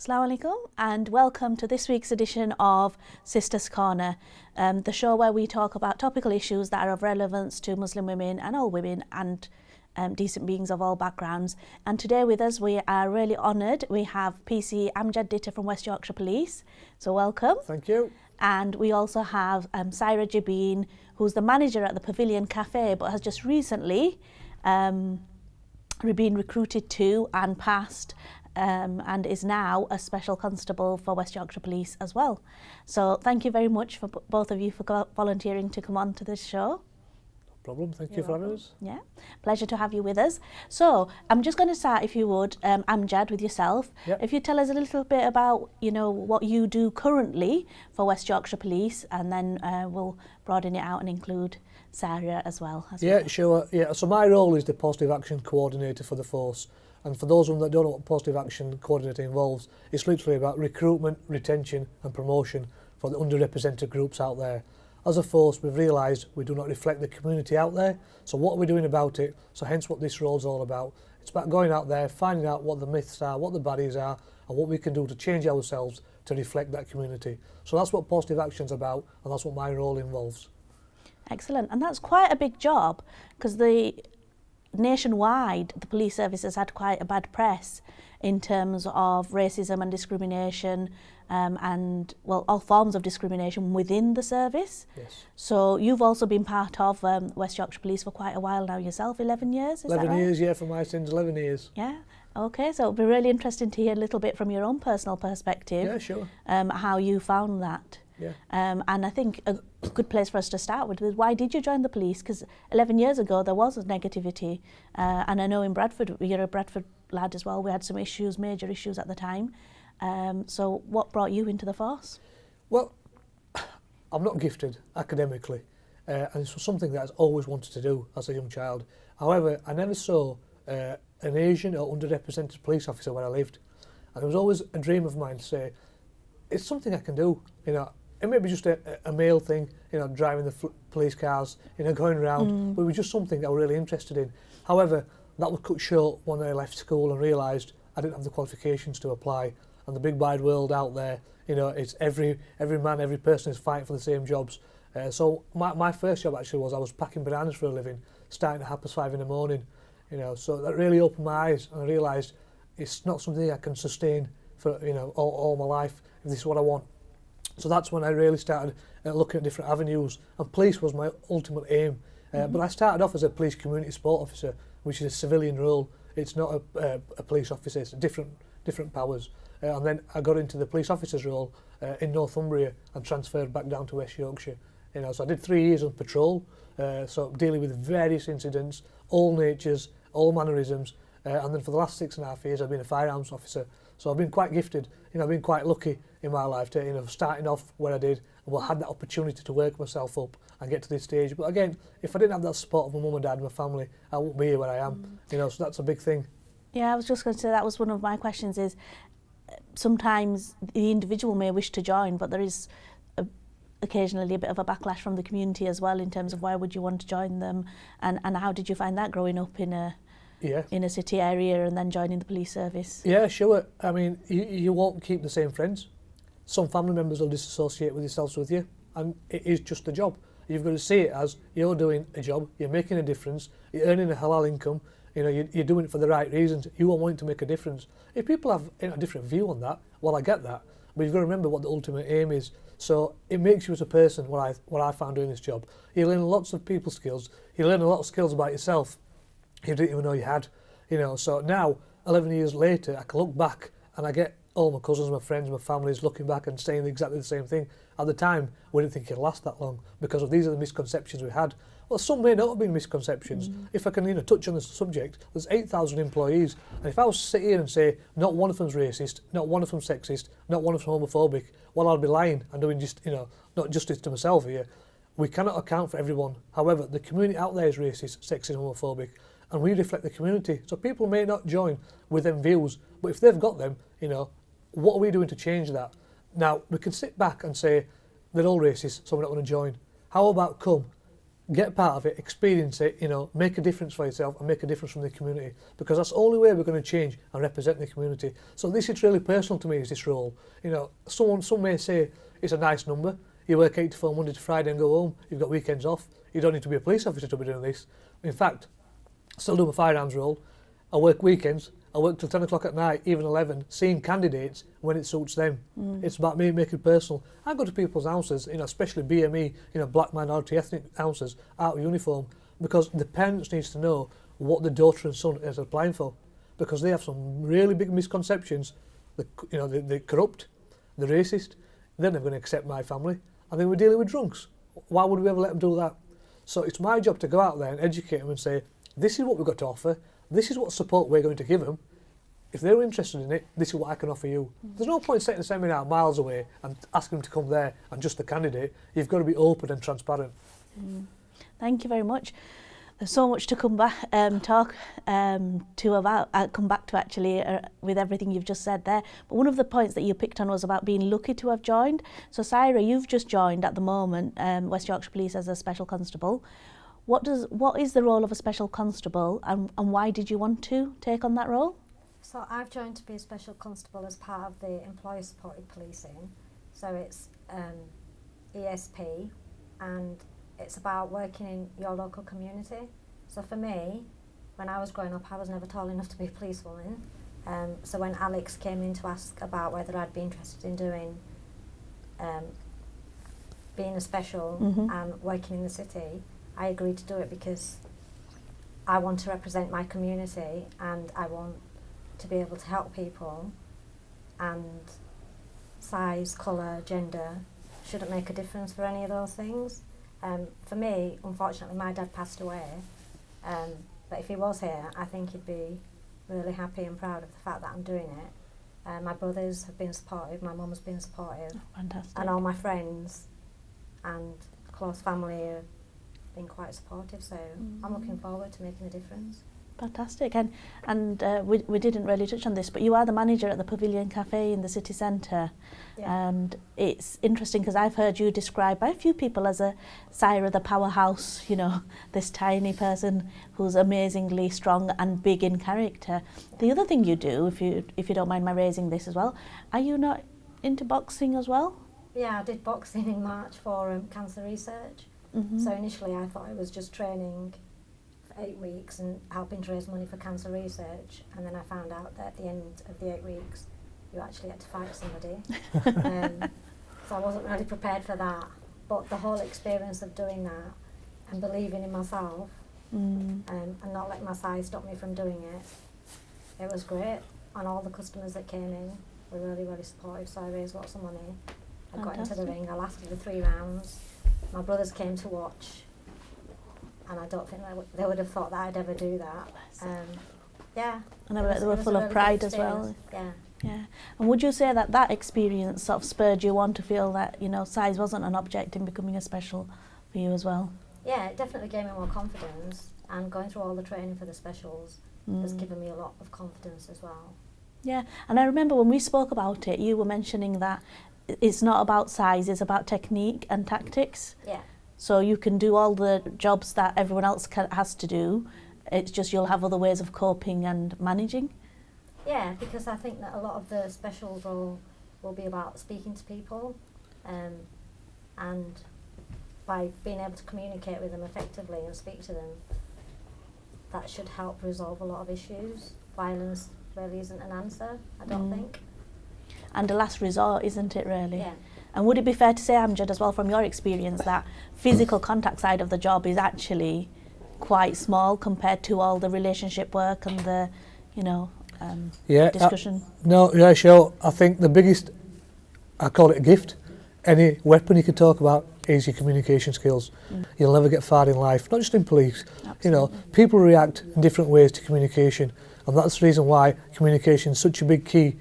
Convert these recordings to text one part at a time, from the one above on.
Assalamu alaikum and welcome to this week's edition of Sisters Corner, the show where we talk about topical issues that are of relevance to Muslim women and all women and decent beings of all backgrounds. And today with us we are really honoured. We have PC Amjad Ditta from West Yorkshire Police, so welcome. Thank you. And we also have Saira Jabeen, who's the manager at the Pavilion Cafe but has just recently been recruited to and passed and is now a special constable for West Yorkshire Police as well. So thank you very much for both of you for volunteering to come on to this show. No problem, thank you for having us. Yeah, pleasure to have you with us. So I'm just going to start, if you would, Amjad, with yourself. Yep. If you tell us a little bit about, what you do currently for West Yorkshire Police, and then we'll broaden it out and include Sarah as well. Sure. Yeah, so my role is the positive action coordinator for the force. And for those of them that don't know what positive action coordinator involves, it's literally about recruitment, retention and promotion for the underrepresented groups out there. As a force, we've realised we do not reflect the community out there, so what are we doing about it? So hence what this role is all about. It's about going out there, finding out what the myths are, what the baddies are, and what we can do to change ourselves to reflect that community. So that's what positive action's about, and that's what my role involves. Excellent, and that's quite a big job, because nationwide, the police service has had quite a bad press in terms of racism and discrimination and, well, all forms of discrimination within the service. Yes. So you've also been part of West Yorkshire Police for quite a while now yourself, 11 years, is 11 that right? years, yeah, for my sins, 11 years. Yeah, okay, so it'll be really interesting to hear a little bit from your own personal perspective. Yeah, sure. How you found that. Yeah. And I think a good place for us to start with is why did you join the police? Because 11 years ago there was negativity, and I know in Bradford, you're a Bradford lad as well, we had some issues, major issues at the time. So what brought you into the force? Well, I'm not gifted academically, and it's something that I've always wanted to do as a young child. However, I never saw an Asian or underrepresented police officer where I lived, and it was always a dream of mine to say, it's something I can do, It may be just a male thing, driving the police cars, going around, but it was just something I was really interested in. However, that was cut short when I left school and realised I didn't have the qualifications to apply. And the big wide world out there, it's every man, every person is fighting for the same jobs. So my first job actually was I was packing bananas for a living, starting at 5:30 in the morning. So that really opened my eyes, and I realised it's not something I can sustain for all my life if this is what I want. So that's when I really started looking at different avenues, and police was my ultimate aim. But I started off as a police community support officer, which is a civilian role. It's not a police officer, it's different powers. And then I got into the police officer's role in Northumbria and transferred back down to West Yorkshire. So I did 3 years on patrol, so dealing with various incidents, all natures, all mannerisms, and then for the last 6.5 years I've been a firearms officer. So I've been quite gifted, I've been quite lucky in my life to, starting off where I did, and had that opportunity to work myself up and get to this stage. But again, if I didn't have that support of my mum and dad and my family, I wouldn't be here where I am, so that's a big thing. Yeah, I was just going to say that was one of my questions is, sometimes the individual may wish to join, but there is occasionally a bit of a backlash from the community as well in terms of why would you want to join them, and how did you find that growing up in a city area and then joining the police service? Yeah, sure. I mean, you won't keep the same friends. Some family members will disassociate with yourselves with you, and it is just a job. You've got to see it as you're doing a job, you're making a difference, you're earning a halal income, you're doing it for the right reasons, you are wanting to make a difference. If people have a different view on that, well, I get that, but you've got to remember what the ultimate aim is. So it makes you as a person, what I found doing this job. You learn lots of people skills, you learn a lot of skills about yourself you didn't even know you had. So now, 11 years later, I can look back and I get all my cousins, my friends, my families looking back and saying exactly the same thing. At the time, we didn't think it'd last that long because of these are the misconceptions we had. Well, some may not have been misconceptions. If I can touch on the subject, there's 8,000 employees, and if I was to sit here and say not one of them's racist, not one of them's sexist, not one of them's homophobic, well, I'd be lying and doing just not justice to myself here. We cannot account for everyone. However, the community out there is racist, sexist, and homophobic, and we reflect the community. So people may not join with them views, but if they've got them, what are we doing to change that? Now, we can sit back and say they're all racist, so we're not going to join. How about come get part of it, experience it, you know, make a difference for yourself and make a difference from the community, because that's the only way we're going to change and represent the community. So this is really personal to me, is this role. You know, some may say it's a nice number. You work 8 to 4 Monday to Friday and go home. You've got weekends off. You don't need to be a police officer to be doing this. In fact, I still do my firearms role. I work weekends. I work till 10 o'clock at night, even 11, seeing candidates when it suits them. It's about me making it personal. I go to people's houses, you know, especially BME, you know, black minority ethnic houses, out of uniform, because the parents need to know what the daughter and son is applying for, because they have some really big misconceptions. They're corrupt, they're racist, they're never going to accept my family, and then we're dealing with drunks. Why would we ever let them do that? So it's my job to go out there and educate them and say, this is what we've got to offer, this is what support we're going to give them. If they're interested in it, this is what I can offer you. There's no point setting a seminar miles away and asking them to come there and just the candidate. You've got to be open and transparent. Thank you very much. There's so much to come back come back to actually with everything you've just said there. But one of the points that you picked on was about being lucky to have joined. So Syra, you've just joined at the moment West Yorkshire Police as a special constable. What is the role of a special constable, and why did you want to take on that role? So I've joined to be a special constable as part of the employer supported policing. So it's ESP, and it's about working in your local community. So for me, when I was growing up, I was never tall enough to be a policewoman. So when Alex came in to ask about whether I'd be interested in doing being a special and working in the city, I agreed to do it because I want to represent my community and I want to be able to help people, and size, colour, gender shouldn't make a difference for any of those things. For me, unfortunately, my dad passed away, but if he was here, I think he'd be really happy and proud of the fact that I'm doing it. My brothers have been supportive, my mum's been supportive, Fantastic. and all my friends and close family have been quite supportive, so I'm looking forward to making a difference. Fantastic. And we didn't really touch on this, but you are the manager at the Pavilion Cafe in the city centre. Yeah. And it's interesting because I've heard you described by a few people as a Syra the powerhouse, you know, this tiny person who's amazingly strong and big in character. The other thing you do, if you don't mind my raising this as well, are you not into boxing as well? Yeah, I did boxing in March for cancer research. So initially I thought it was just training for 8 weeks and helping to raise money for cancer research, and then I found out that at the end of the 8 weeks you actually had to fight somebody. So I wasn't really prepared for that, but the whole experience of doing that and believing in myself and not letting my size stop me from doing it was great. And all the customers that came in were really, really supportive, so I raised lots of money. I got into the ring, I lasted the 3 rounds. My brothers came to watch, and I don't think they would have thought that I'd ever do that. Yeah. And I bet they were full of pride as well. Yeah. Yeah. And would you say that that experience sort of spurred you on to feel that, you know, size wasn't an object in becoming a special for you as well? Yeah, it definitely gave me more confidence, and going through all the training for the specials has given me a lot of confidence as well. Yeah, and I remember when we spoke about it, you were mentioning that it's not about size, it's about technique and tactics. Yeah. So you can do all the jobs that everyone else has to do, it's just you'll have other ways of coping and managing. Yeah, because I think that a lot of the special role will be about speaking to people, and by being able to communicate with them effectively and speak to them, that should help resolve a lot of issues. Violence really isn't an answer, I don't think. And a last resort, isn't it really? Yeah. And would it be fair to say, Amjad, as well from your experience, that physical contact side of the job is actually quite small compared to all the relationship work and the, you know, discussion? Sure. I think the biggest, I call it a gift, any weapon you could talk about is your communication skills. You'll never get far in life, not just in police. Absolutely. You know, people react in different ways to communication, and that's the reason why communication is such a big key.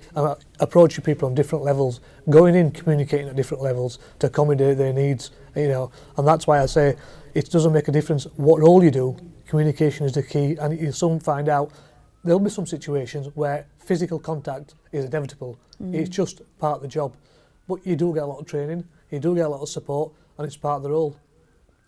Approaching people on different levels, going in, communicating at different levels to accommodate their needs, you know, and that's why I say it doesn't make a difference what role you do, communication is the key, and you'll soon find out there'll be some situations where physical contact is inevitable. It's just part of the job, but you do get a lot of training, you do get a lot of support, and it's part of the role.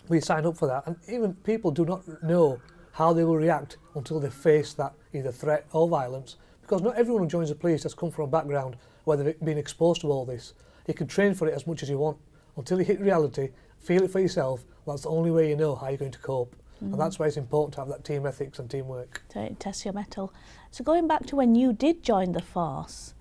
we sign up for that, and even people do not know how they will react until they face that either threat or violence, because not everyone who joins the police has come from a background where they've been exposed to all this. You can train for it as much as you want. Until you hit reality, feel it for yourself, that's the only way you know how you're going to cope. And that's why it's important to have that team ethics and teamwork. So it tests your mettle. So going back to when you did join the force,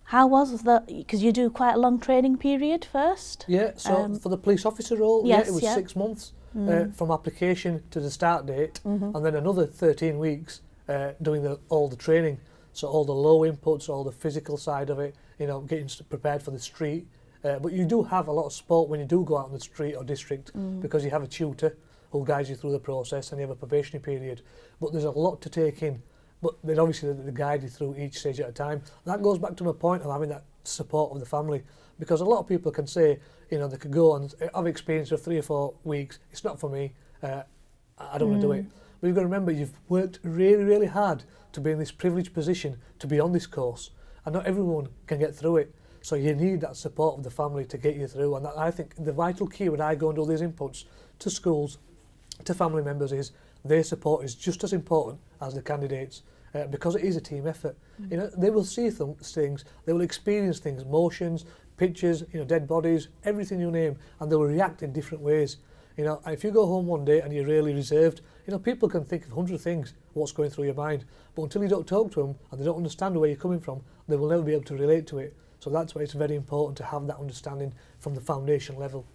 how was because you do quite a long training period first? Yeah, so for the police officer role, yes, it was 6 months from application to the start date, and then another 13 weeks doing all the training. So all the low inputs, all the physical side of it, getting prepared for the street. But you do have a lot of support when you do go out on the street or district, because you have a tutor who guides you through the process, and you have a probationary period. But there's a lot to take in. But then obviously they guide you through each stage at a time. That goes back to my point of having that support of the family, because a lot of people can say, they could go and have experience of 3 or 4 weeks. It's not for me. I don't want to do it. But you've got to remember, you've worked really, really hard to be in this privileged position to be on this course, and not everyone can get through it. So you need that support of the family to get you through. And that, I think the vital key when I go and do these inputs to schools, to family members, is their support is just as important as the candidates, because it is a team effort. They will see things, they will experience things, motions, pictures, dead bodies, everything you name, and they will react in different ways. And if you go home one day and you're really reserved, people can think of 100 things, what's going through your mind, but until you don't talk to them and they don't understand where you're coming from, they will never be able to relate to it. So that's why it's very important to have that understanding from the foundation level.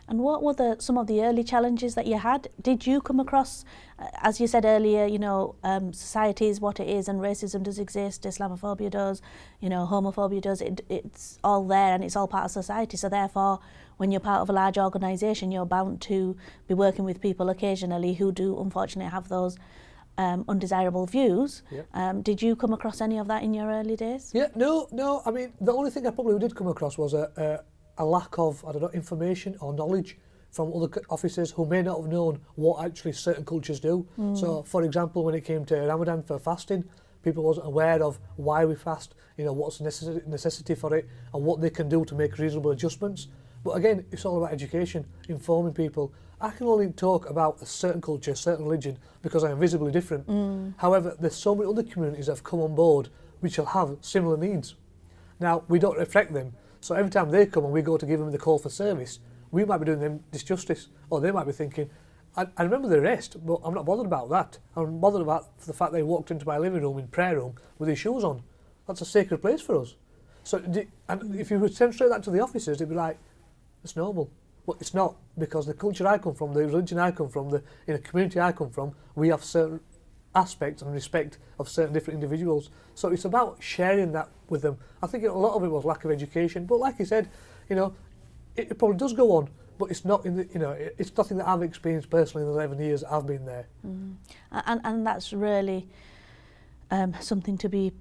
And what were some of the early challenges that you had? Did you come across, as you said earlier, society is what it is, and racism does exist, Islamophobia does, homophobia does, it's all there and it's all part of society. So therefore, when you're part of a large organisation, you're bound to be working with people occasionally who do unfortunately have those undesirable views. Yep. Did you come across any of that in your early days? Yeah, no. I mean, the only thing I probably did come across was a lack of, information or knowledge from other officers who may not have known what actually certain cultures do. So, for example, when it came to Ramadan for fasting, people wasn't aware of why we fast, what's the necessity for it, and what they can do to make reasonable adjustments. But again, it's all about education, informing people. I can only talk about a certain culture, a certain religion, because I am visibly different. However, there's so many other communities that have come on board which will have similar needs. Now, we don't reflect them. So every time they come and we go to give them the call for service, we might be doing them disjustice, or they might be thinking, I remember the arrest, but I'm not bothered about that. I'm bothered about the fact they walked into my living room in prayer room with his shoes on. That's a sacred place for us. So, and if you would demonstrate that to the officers, they'd be like, it's normal. But it's not, because the culture I come from, the religion I come from, the community I come from, we have certain aspects and respect of certain different individuals. So it's about sharing that with them. I think a lot of it was lack of education, but like you said, it probably does go on, but it's not in the, it's nothing that I've experienced personally in the 11 years that I've been there. And that's really something to be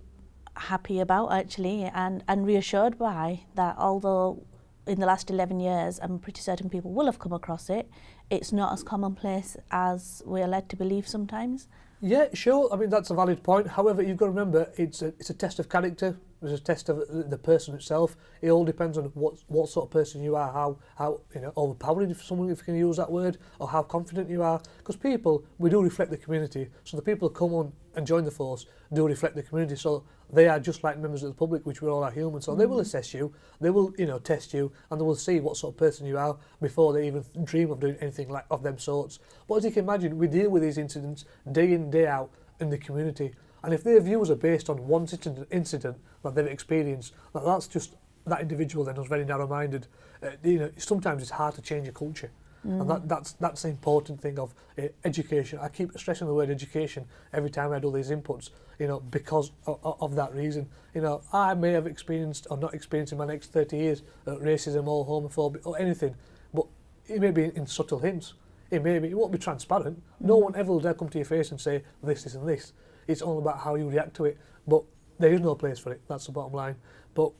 happy about, actually, and reassured by that. Although in the last 11 years, I'm pretty certain people will have come across it, it's not as commonplace as we're led to believe sometimes. Yeah, sure. I mean, that's a valid point. However, you've got to remember, it's a test of character. It's a test of the person itself. It all depends on what sort of person you are, how overpowering, if you can use that word, or how confident you are. Because people, we do reflect the community. So the people who come on and join the force do reflect the community. So they are just like members of the public, which we all are human. So they will assess you, they will test you, and they will see what sort of person you are before they even dream of doing anything like of them sorts. But as you can imagine, we deal with these incidents day in, day out in the community. And if their views are based on one incident that they've experienced, that's just that individual then who's very narrow-minded. Sometimes it's hard to change a culture. And that's the important thing of education. I keep stressing the word education every time I do these inputs, because of that reason. I may have experienced or not experienced in my next 30 years racism or homophobia or anything, but it may be in subtle hints. It won't be transparent. No one ever will dare come to your face and say this, this and this. It's all about how you react to it. But there is no place for it. That's the bottom line. But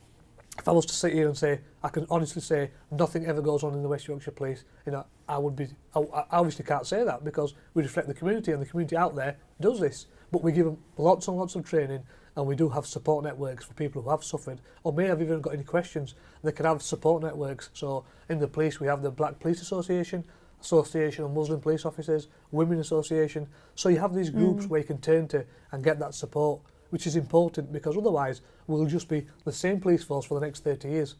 if I was to sit here and say, I can honestly say nothing ever goes on in the West Yorkshire Police, you know, I obviously can't say that, because we reflect the community, and the community out there does this. But we give them lots and lots of training, and we do have support networks for people who have suffered or may have even got any questions. They can have support networks. So in the police, we have the Black Police Association of Muslim Police Officers, Women Association. So you have these groups where you can turn to and get that support, which is important, because otherwise we'll just be the same police force for the next 30 years,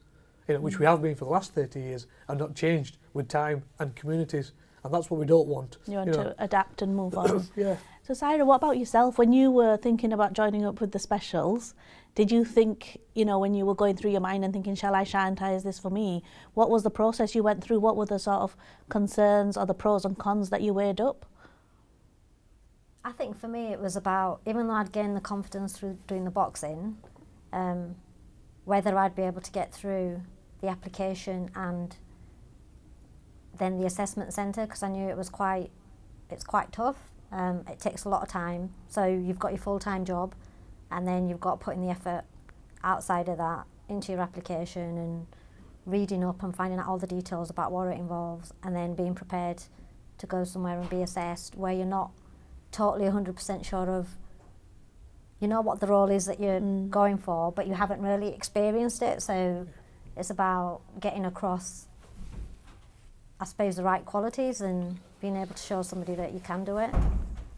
you know, which we have been for the last 30 years and not changed with time and communities. And that's what we don't want. You want to adapt and move on. Yeah. So Syra, what about yourself? When you were thinking about joining up with the specials, did you think, you know, when you were going through your mind and thinking, shall I, shan't I, is this for me? What was the process you went through? What were the sort of concerns or the pros and cons that you weighed up? I think for me it was about, even though I'd gained the confidence through doing the boxing, whether I'd be able to get through the application and then the assessment centre, because I knew it's quite tough. It takes a lot of time. So you've got your full-time job, and then you've got to put in the effort outside of that into your application and reading up and finding out all the details about what it involves, and then being prepared to go somewhere and be assessed where you're not totally 100% sure of, you know, what the role is that you're going for, but you haven't really experienced it. So it's about getting across, I suppose, the right qualities and being able to show somebody that you can do it.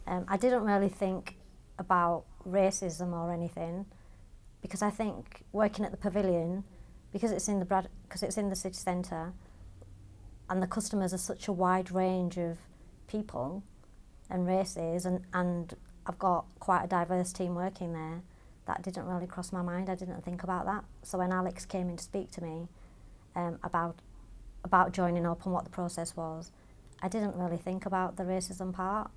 I didn't really think about racism or anything, because I think working at the pavilion, because it's in the city centre, and the customers are such a wide range of people and races, and I've got quite a diverse team working there, that didn't really cross my mind. I didn't think about that. So when Alex came in to speak to me about joining up and what the process was, I didn't really think about the racism part.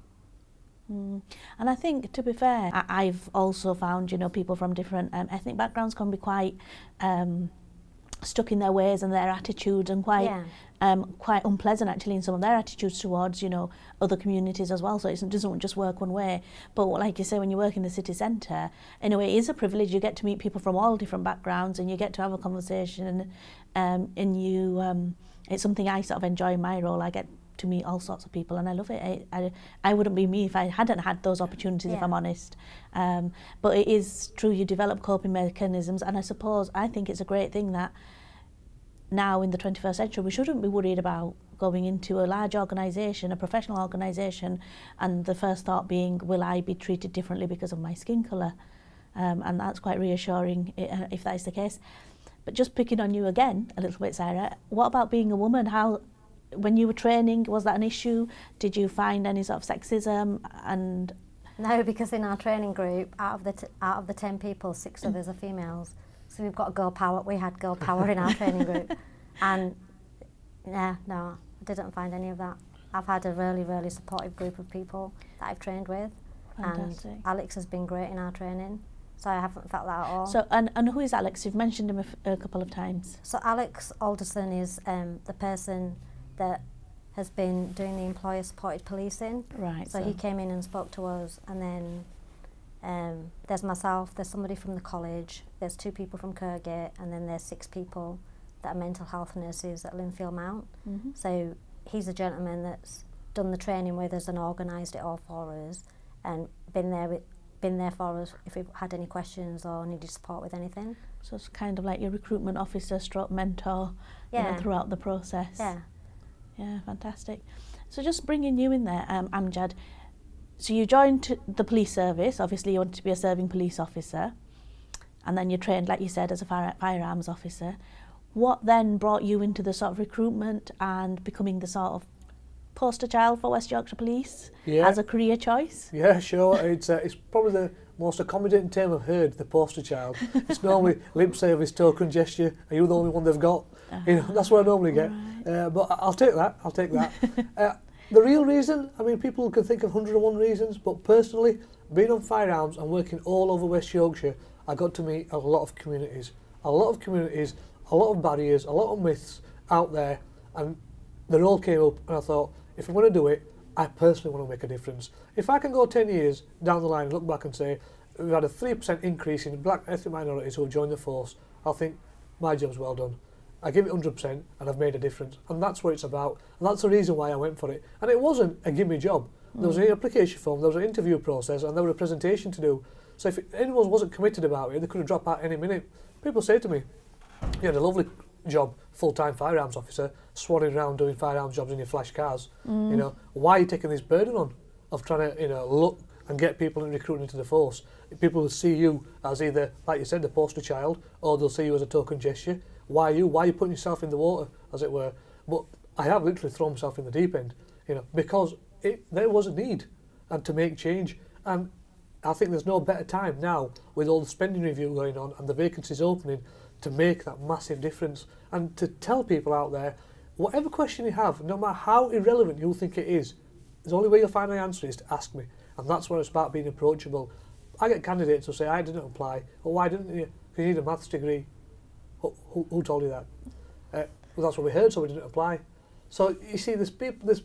And I think, to be fair, I've also found, you know, people from different ethnic backgrounds can be quite stuck in their ways and their attitudes, and quite unpleasant actually in some of their attitudes towards, you know, other communities as well. So it doesn't just work one way. But like you say, when you work in the city centre, in a way it is a privilege. You get to meet people from all different backgrounds, and you get to have a conversation, and it's something I sort of enjoy in my role. I get to meet all sorts of people, and I love it. I wouldn't be me if I hadn't had those opportunities, if I'm honest. But it is true, you develop coping mechanisms, and I think it's a great thing that now in the 21st century we shouldn't be worried about going into a large organisation, a professional organisation, and the first thought being, will I be treated differently because of my skin colour? And that's quite reassuring if that is the case. But just picking on you again a little bit, Syra, what about being a woman? How, when you were training, was that an issue? Did you find any sort of sexism? And no, because in our training group, out of the 10 people, 6 of us are females. So we've got girl power. We had girl power in our training group, and no, I didn't find any of that. I've had a really, really supportive group of people that I've trained with. Fantastic. And Alex has been great in our training, so I haven't felt that at all. So, and who is Alex? You've mentioned him a couple of times. So Alex Alderson is the person that has been doing the employer-supported policing. Right. So he came in and spoke to us, and then there's myself, there's somebody from the college, there's 2 people from Kergate, and then there's 6 people that are mental health nurses at Linfield Mount. So he's a gentleman that's done the training with us and organised it all for us, and been there for us if we had any questions or needed support with anything. So it's kind of like your recruitment officer stroke mentor, you know, throughout the process. Yeah, fantastic. So just bringing you in there, Amjad, so you joined the police service. Obviously you wanted to be a serving police officer, and then you trained, like you said, as a firearms officer. What then brought you into the sort of recruitment and becoming the sort of poster child for West Yorkshire Police as a career choice? Yeah, sure. It's probably the most accommodating term I've heard, the poster child. It's normally lip service, token gesture, are you the only one they've got? You know, that's what I normally get. Right. But I'll take that. The real reason, I mean, people can think of 101 reasons, but personally, being on firearms and working all over West Yorkshire, I got to meet a lot of communities, a lot of barriers, a lot of myths out there, and they all came up, and I thought, if I'm going to do it, I personally want to make a difference. If I can go 10 years down the line and look back and say, we've had a 3% increase in black ethnic minorities who have joined the force, I'll think, my job's well done. I give it 100% and I've made a difference. And that's what it's about. And that's the reason why I went for it. And it wasn't a give me job. There was an application form, there was an interview process, and there was a presentation to do. So if anyone wasn't committed about it, they could have dropped out any minute. People say to me, you had a lovely job, full-time firearms officer, swanning around doing firearms jobs in your flash cars. You know, why are you taking this burden on of trying to, you know, look and get people and recruit into the force? People will see you as either, like you said, the poster child, or they'll see you as a token gesture. Why are you putting yourself in the water, as it were? But I have literally thrown myself in the deep end, you know, because there was a need and to make change. And I think there's no better time now, with all the spending review going on and the vacancies opening, to make that massive difference and to tell people out there, whatever question you have, no matter how irrelevant you think it is, the only way you'll find the answer is to ask me. And that's where it's about being approachable. I get candidates who say, I didn't apply. Well, why didn't you? Because you need a maths degree. Who told you that? Well, that's what we heard, so we didn't apply. So you see, there's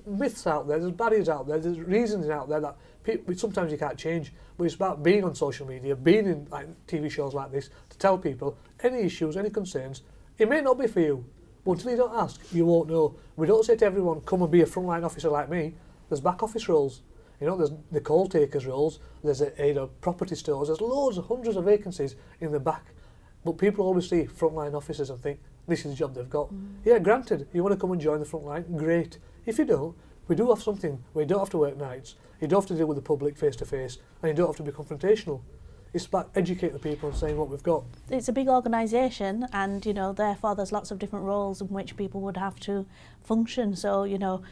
myths out there, there's barriers out there, there's reasons out there that sometimes you can't change. But it's about being on social media, being in like TV shows like this, to tell people any issues, any concerns. It may not be for you, but until you don't ask, you won't know. We don't say to everyone, come and be a frontline officer like me. There's back office roles. You know, there's the call takers roles, there's property stores, there's loads, hundreds of vacancies in the back. But people always see frontline officers and think, this is the job they've got. Yeah, granted, you want to come and join the front line, great. If you don't, we do have something where you don't have to work nights, you don't have to deal with the public face to face, and you don't have to be confrontational. It's about educating the people and saying what we've got. It's a big organisation, and, you know, therefore there's lots of different roles in which people would have to function. So, you know,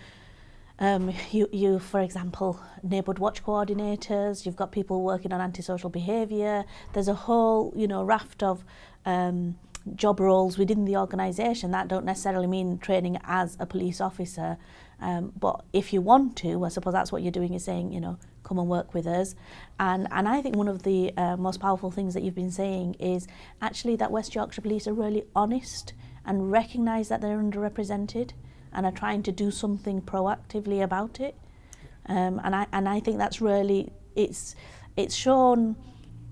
you, for example, neighbourhood watch coordinators, you've got people working on antisocial behaviour. There's a whole, you know, raft of job roles within the organisation that don't necessarily mean training as a police officer. But if you want to, I suppose that's what you're doing, is saying, you know, come and work with us. And I think one of the most powerful things that you've been saying is actually that West Yorkshire Police are really honest and recognise that they're underrepresented and are trying to do something proactively about it. And I think that's really, it's shown,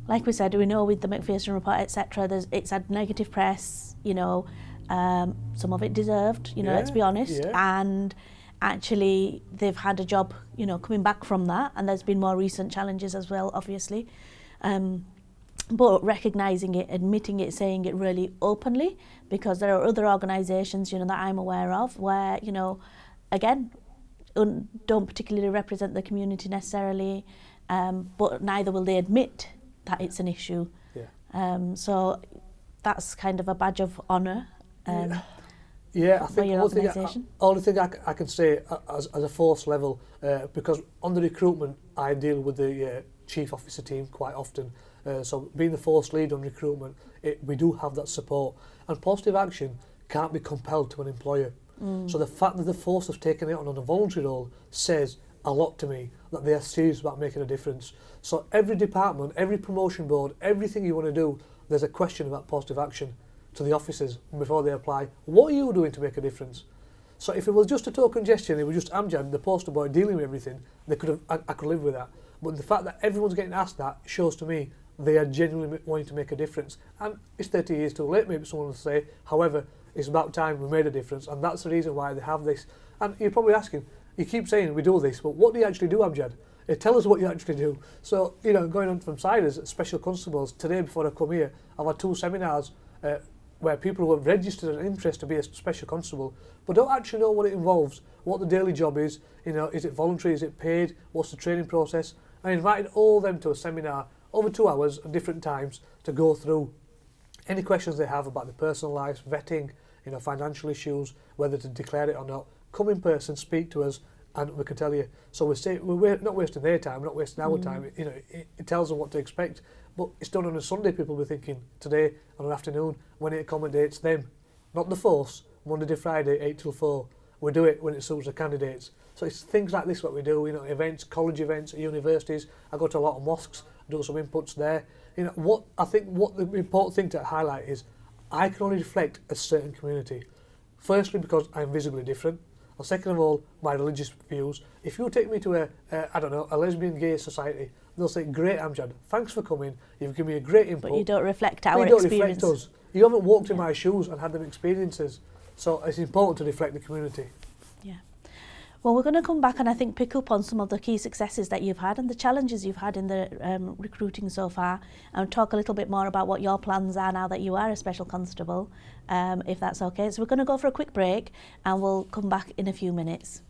like we said, we know with the Macpherson report, etc., it's had negative press, you know, some of it deserved, you know, let's be honest, and actually they've had a job, you know, coming back from that, and there's been more recent challenges as well, obviously. But recognising it, admitting it, saying it really openly, because there are other organisations, you know, that I'm aware of where, you know, again, don't particularly represent the community necessarily, but neither will they admit that it's an issue. So that's kind of a badge of honour. Yeah, I think the only thing I can say as a force level, because on the recruitment I deal with the chief officer team quite often, so being the force lead on recruitment, we do have that support, and positive action can't be compelled to an employer. So the fact that the force have taken it on a voluntary role says a lot to me, that they are serious about making a difference. So every department, every promotion board, everything you want to do, there's a question about positive action to the officers before they apply. What are you doing to make a difference? So if it was just a token gesture and it was just Amjad, the poster boy, dealing with everything, I could live with that. But the fact that everyone's getting asked that shows to me they are genuinely wanting to make a difference. And it's 30 years too late, maybe someone will say. However, it's about time we made a difference, and that's the reason why they have this. And you're probably asking, you keep saying we do this, but what do you actually do, Amjad? Tell us what you actually do. So, you know, going on from Siders, special constables, today before I come here, I've had 2 seminars where people who have registered an interest to be a special constable, but don't actually know what it involves, what the daily job is, you know, is it voluntary, is it paid, what's the training process. I invited all of them to a seminar over 2 hours at different times to go through any questions they have about their personal lives, vetting, you know, financial issues, whether to declare it or not. Come in person, speak to us, and we can tell you. So we're not wasting their time, we're not wasting our time. You know, it tells them what to expect. But it's done on a Sunday, people will be thinking, today on an afternoon, when it accommodates them. Not the force, Monday to Friday, 8 till 4. We do it when it suits the candidates. So it's things like this what we do, you know, events, college events at universities. I go to a lot of mosques, do some inputs there. You know, what the important thing to highlight is, I can only reflect a certain community. Firstly, because I'm visibly different. Or second of all, my religious views. If you take me to a lesbian gay society, they'll say, great Amjad, thanks for coming, you've given me a great input. But you don't reflect our experience. You don't reflect us. You haven't walked in my shoes and had them experiences. So it's important to reflect the community. Yeah. Well, we're going to come back and I think pick up on some of the key successes that you've had and the challenges you've had in the recruiting so far, and talk a little bit more about what your plans are now that you are a special constable, if that's okay. So we're going to go for a quick break and we'll come back in a few minutes.